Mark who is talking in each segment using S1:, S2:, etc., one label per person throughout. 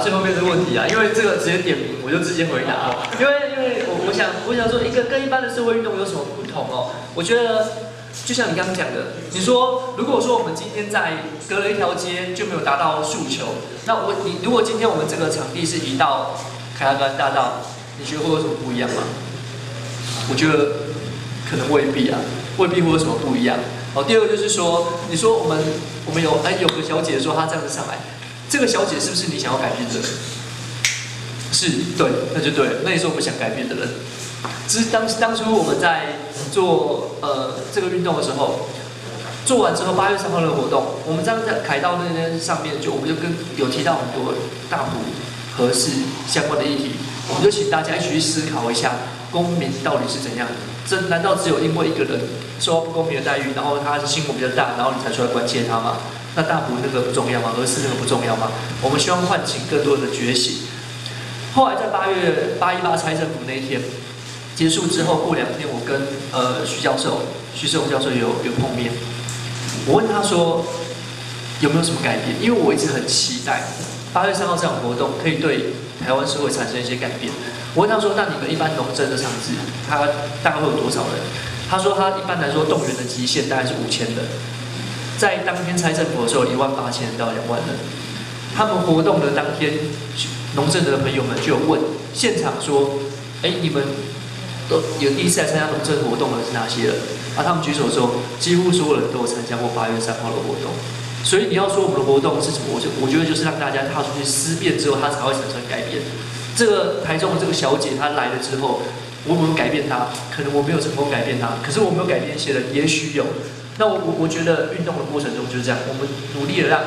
S1: 最后面的问题啊，因为这个直接点名，我就直接回答。因为我想说，一个跟一般的社会运动有什么不同哦？我觉得就像你刚刚讲的，你说如果说我们今天在隔了一条街就没有达到诉求，那如果今天我们这个场地是移到凯达格兰大道，你觉得会有什么不一样吗？我觉得可能未必啊，未必会有什么不一样。好，第二个就是说，你说我们有个小姐说她这样子上来，这个小姐是不是你想要改变的人？是，对，那就对了，那也是我们想改变的人。只是当初我们在做这个运动的时候，做完之后8月3号的活动，我们这样在凯道那边上面我们就有提到很多大埔核四相关的议题，我们就请大家一起去思考一下，公民到底是怎样的？这难道只有因为一个人受到不公平的待遇，然后他的新闻比较大，然后你才出来关切他吗？那大埔那个不重要吗？核四那个不重要吗？我们希望唤醒更多人的觉醒。后来在818拆政府那一天结束之后，过2天，我跟徐世宏教授有碰面。我问他说有没有什么改变？因为我一直很期待8月3号这场活动可以对台湾社会产生一些改变。我问他说：“那你们一般农政的场子，它大概会有多少人？”他说：“他一般来说动员的极限大概是5000人，在当天拆政府的时候18000人到2万人。他们活动的当天，农政的朋友们就有问现场说：‘你们都有第一次来参加农政活动的是哪些人？’啊，他们举手说，几乎所有人都有参加过8月3号的活动。所以你要说我们的活动是什么？我觉得就是让大家踏出去思辨之后，它才会产生改变。这个台中的这个小姐她来了之后，我有没有改变她？可能我没有成功改变她，可是我没有改变一些人，也许有。那我觉得运动的过程中就是这样，我们努力的让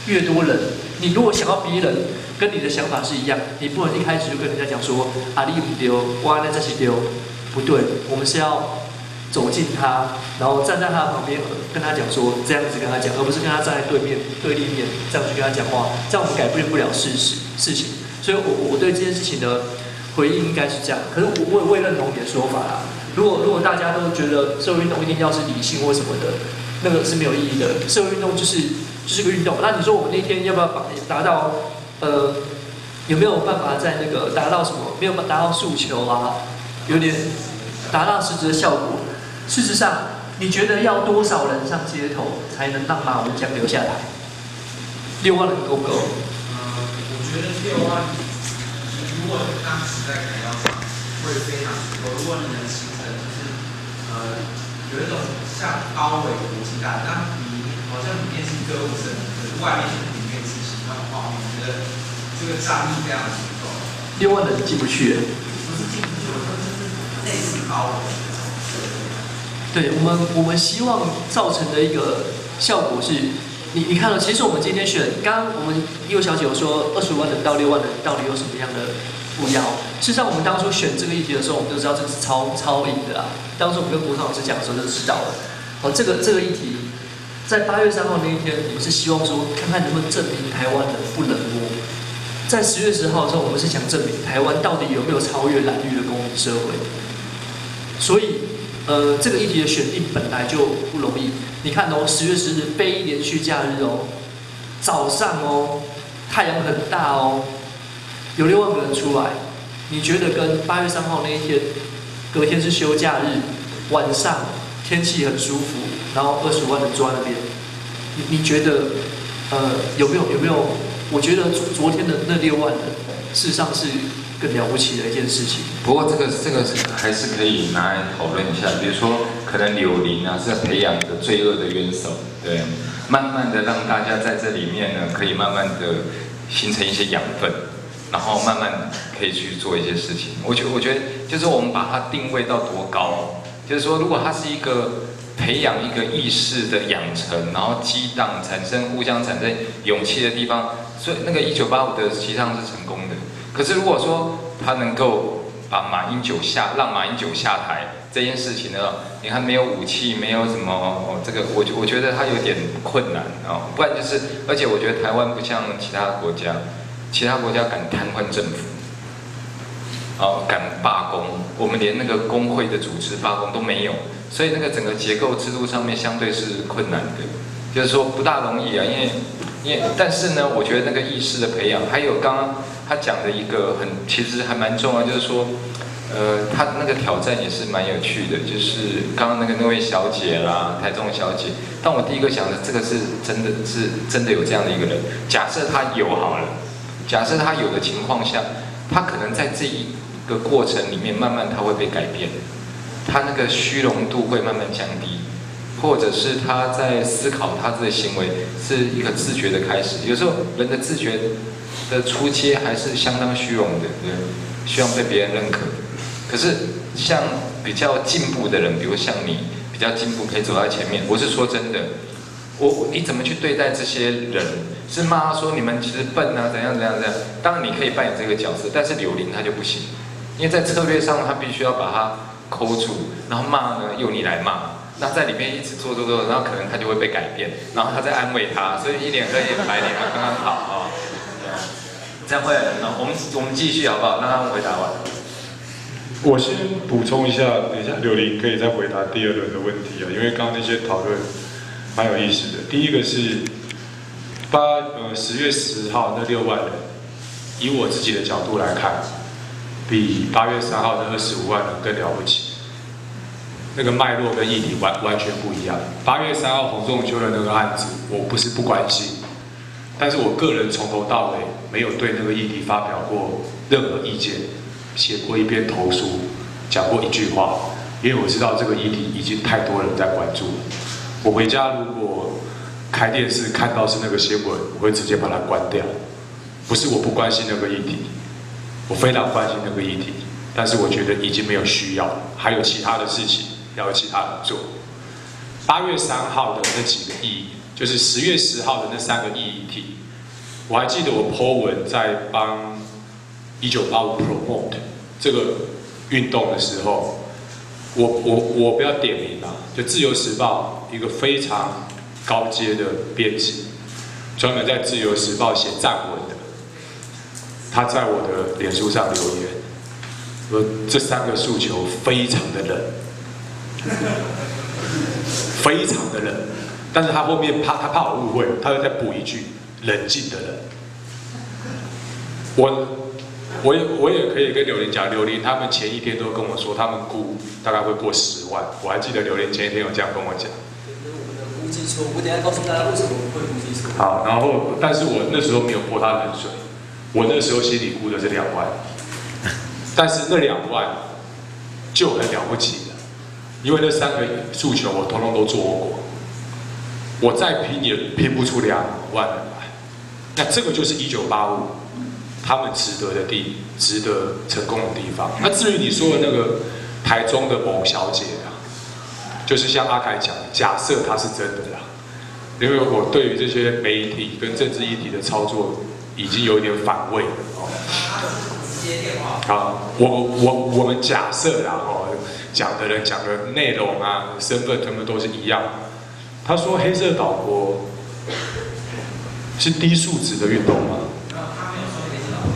S1: 越多人，你如果想要别人跟你的想法是一样，你不能一开始就跟人家讲说啊你不丢，我那这是丢，不对，我们是要走近他，然后站在他的旁边，跟他讲说这样子跟他讲，而不是跟他站在对立面这样去跟他讲话，这样我们改变不了事情。所以我对这件事情的回应应该是这样。可是我也认同你的说法啦。如果大家都觉得社会运动一定要是理性或什么的，那个是没有意义的。社会运动就是个运动。那你说我们那天要不要达到有没有办法在那个达到什么？没有达到诉求啊，有点达到实质的效果。事实上，你觉得要多少人上街头才能让马文江留下来？6万人够不够？
S2: 我觉得6万，如果当时在凯道场会非常足够。如果你能形成有一种像高纬国际大，那你好像里面是歌舞城，可是外面里面是其他的画面，我觉得这个张力非常足够。
S1: 6万人进不去，
S2: 不是进不去，我说这是类似高纬。
S1: 对我们希望造成的一个效果是，你看了，其实我们今天选，刚刚我们叶小姐有说25万人到6万人到底有什么样的不一样？事实上，我们当初选这个议题的时候，我们就知道这是超赢的啊。当初我们跟国昌老师讲的时候就知道了。好，这个议题，在8月3号那一天，我们是希望说，看看能不能证明台湾人不冷漠。在10月10号的时候，我们是想证明台湾到底有没有超越蓝绿的公民社会。所以。这个议题的选定本来就不容易。你看哦，10月10日非连续假日哦，早上哦，太阳很大哦，有6万个人出来。你觉得跟8月3号那一天，隔天是休假日，晚上天气很舒服，然后25万人坐在那边，你觉得有没有？我觉得昨天的那6万人，事实上是更了不起的一件事情。
S3: 不过这个还是可以拿来讨论一下，比如说可能柳林啊是培养一个罪恶的冤手，对，慢慢的让大家在这里面呢，可以慢慢的形成一些养分，然后慢慢可以去做一些事情。我觉得就是我们把它定位到多高，就是说如果它是一个培养一个意识的养成，然后激荡互相产生勇气的地方，所以那个1985的实际上是成功的。可是如果说他能够让马英九下台这件事情呢，你看没有武器，没有什么这个我觉得他有点困难啊，不然就是，而且我觉得台湾不像其他国家敢瘫痪政府，敢罢工，我们连那个工会的组织罢工都没有，所以那个整个结构制度上面相对是困难的，就是说不大容易啊，因为但是呢，我觉得那个意识的培养，还有刚刚他讲的一个其实还蛮重要，就是说，他那个挑战也是蛮有趣的，就是刚刚那位小姐啦，台中的小姐，但我第一个想的，这个是真的有这样的一个人。假设他有好了，假设他有的情况下，他可能在这一个过程里面，慢慢他会被改变，他那个虚荣度会慢慢降低。或者是他在思考他的行为是一个自觉的开始，有时候人的自觉的初阶还是相当虚荣的，对，希望被别人认可。可是像比较进步的人，比如像你比较进步，可以走在前面。我是说真的，你怎么去对待这些人？是骂他说你们其实笨啊，怎样？当然你可以扮演这个角色，但是柳林他就不行，因为在策略上他必须要把他扣住，然后骂呢由你来骂。那在里面一直做，然后可能他就会被改变，然后他再安慰他，所以一脸黑一脸白脸刚刚好啊。这样会，我们继续好不好？让他们回答完。
S4: 我先补充一下，等一下柳林可以再回答第二轮的问题啊，因为刚刚那些讨论蛮有意思的。第一个是10月10号那6万人，以我自己的角度来看，比8月3号的25万人更了不起。那个脉络跟议题完全不一样。8月3号洪仲丘的那个案子，我不是不关心，但是我个人从头到尾没有对那个议题发表过任何意见，写过一篇投书，讲过一句话，因为我知道这个议题已经太多人在关注了。我回家如果开电视看到是那个新闻，我会直接把它关掉。不是我不关心那个议题，我非常关心那个议题，但是我觉得已经没有需要，还有其他的事情。要有其他人做。8月3号的那几个意义，就是10月10号的那3个意义题，我还记得我 po 文在帮1985 promote 这个运动的时候，我不要点名啦，就自由时报一个非常高阶的编辑，专门在自由时报写战文的，他在我的脸书上留言，说这3个诉求非常的冷。非常的冷，但是他后面他怕我误会，他会再补一句冷静的冷。我也可以跟柳林讲，柳林他们前一天都跟我说，他们估大概会过10万。我还记得柳林前一天有这样跟我讲。
S1: 我们的估计错，我等一下告诉大家为什么会估计错。
S4: 好，然后但是我那时候没有泼他冷水，我那时候心里估的是2万，但是那2万就很了不起了。因为那3个诉求我通通都做过，我再拼也拼不出2万人来。那这个就是1985他们值得成功的地方。那至于你说的那个台中的某小姐啊，就是像阿凯讲，假设她是真的啦，因为我对于这些媒体跟政治议题的操作已经有一点反胃了哦。好，我们假设啦哦。讲的人讲的内容啊、身份，他们都是一样。他说黑色岛国是低素质的运动吗？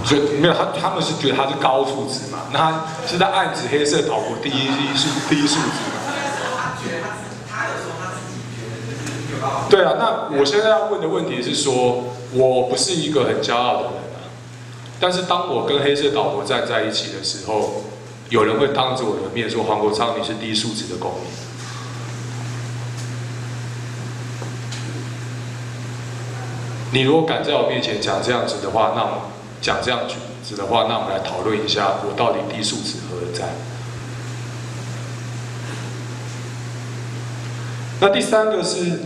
S4: 所以没有他们是觉得它是高素质嘛？那他是在暗指黑色岛国低素质嘛？对啊，那我现在要问的问题是说，我不是一个很骄傲的人啊，但是当我跟黑色岛国站在一起的时候。有人会当着我的面说黄国昌你是低素质的公民。你如果敢在我面前讲这样子的话，那我们来讨论一下，我到底低素质何在？那第3个是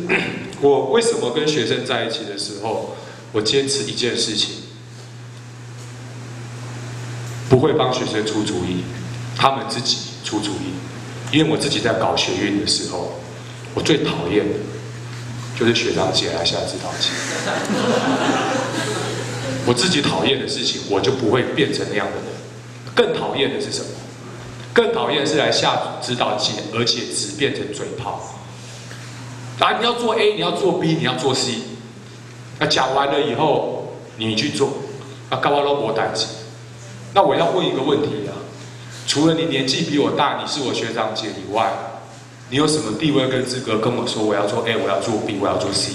S4: 我为什么跟学生在一起的时候，我坚持一件事情，不会帮学生出主意。他们自己出主意，因为我自己在搞学运的时候，我最讨厌的就是学长姐来下指导棋。我自己讨厌的事情，我就不会变成那样的人。更讨厌的是什么？更讨厌是来下指导棋，而且只变成嘴炮。啊，你要做 A， 你要做 B， 你要做 C。那讲完了以后，你去做，那干嘛都没代志。那我要问一个问题啊。除了你年纪比我大，你是我学长姐以外，你有什么地位跟资格跟我说我要做 A， 我要做 B， 我要做 C？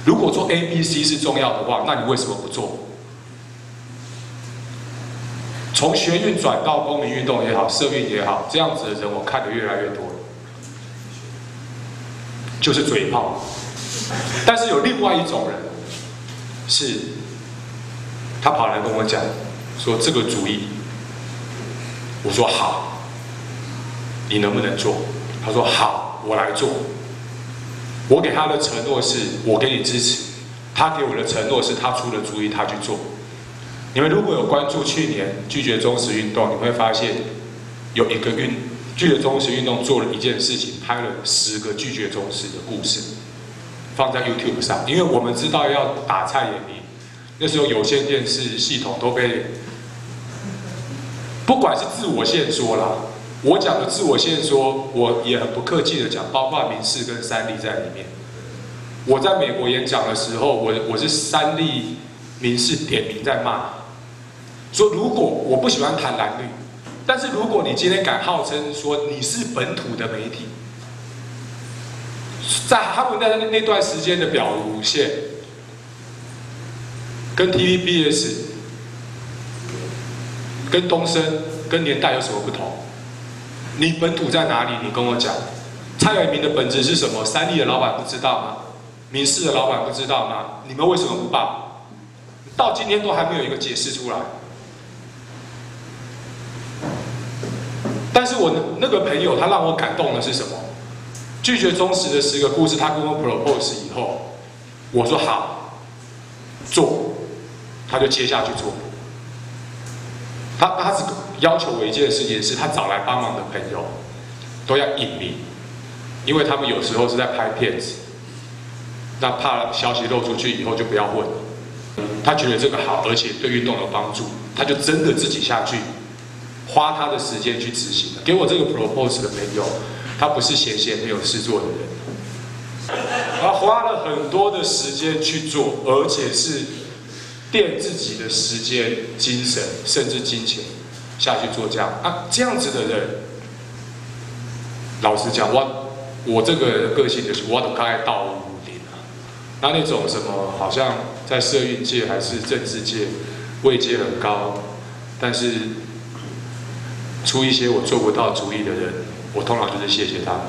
S4: 如果做 A、B、C 是重要的话，那你为什么不做？从学运转到公民运动也好，社运也好，这样子的人我看得越来越多了，就是嘴炮。但是有另外一种人，是他跑来跟我讲说这个主意，我说好，你能不能做？他说好，我来做。我给他的承诺是我给你支持，他给我的承诺是他出了主意，他去做。你们如果有关注去年拒绝中时运动，你会发现有一个拒绝中时运动做了一件事情，拍了10个拒绝中时的故事，放在 YouTube 上。因为我们知道要打蔡衍明，那时候有线电视系统都被，不管是自我限缩啦，我讲的自我限缩，我也很不客气的讲，包括民视跟三立在里面。我在美国演讲的时候，我是三立、民视点名在骂，说如果我不喜欢谈蓝绿，但是如果你今天敢号称说你是本土的媒体，在他们在那段时间的表无线，跟 TVBS、跟东森、跟年代有什么不同？你本土在哪里？你跟我讲。蔡衍明的本质是什么？三立的老板不知道吗？民视的老板不知道吗？你们为什么不报？到今天都还没有一个解释出来。但是我那个朋友他让我感动的是什么？拒绝中时的10个故事，他跟我 propose 以后，我说好，做，他就接下去做。他只要求我一件事情，是他找来帮忙的朋友都要隐秘，因为他们有时候是在拍片子，那怕消息漏出去以后就不要混。他觉得这个好，而且对运动有帮助，他就真的自己下去花他的时间去执行了。给我这个 propose 的朋友，他不是闲没有事做的人，他花了很多的时间去做，而且是垫自己的时间、精神，甚至金钱下去做这样啊，这样子的人，老实讲，我这个个性就是我都该到屋顶啊。那种什么，好像在社运界还是政治界位阶很高，但是出一些我做不到主意的人，我通常就是谢谢他们。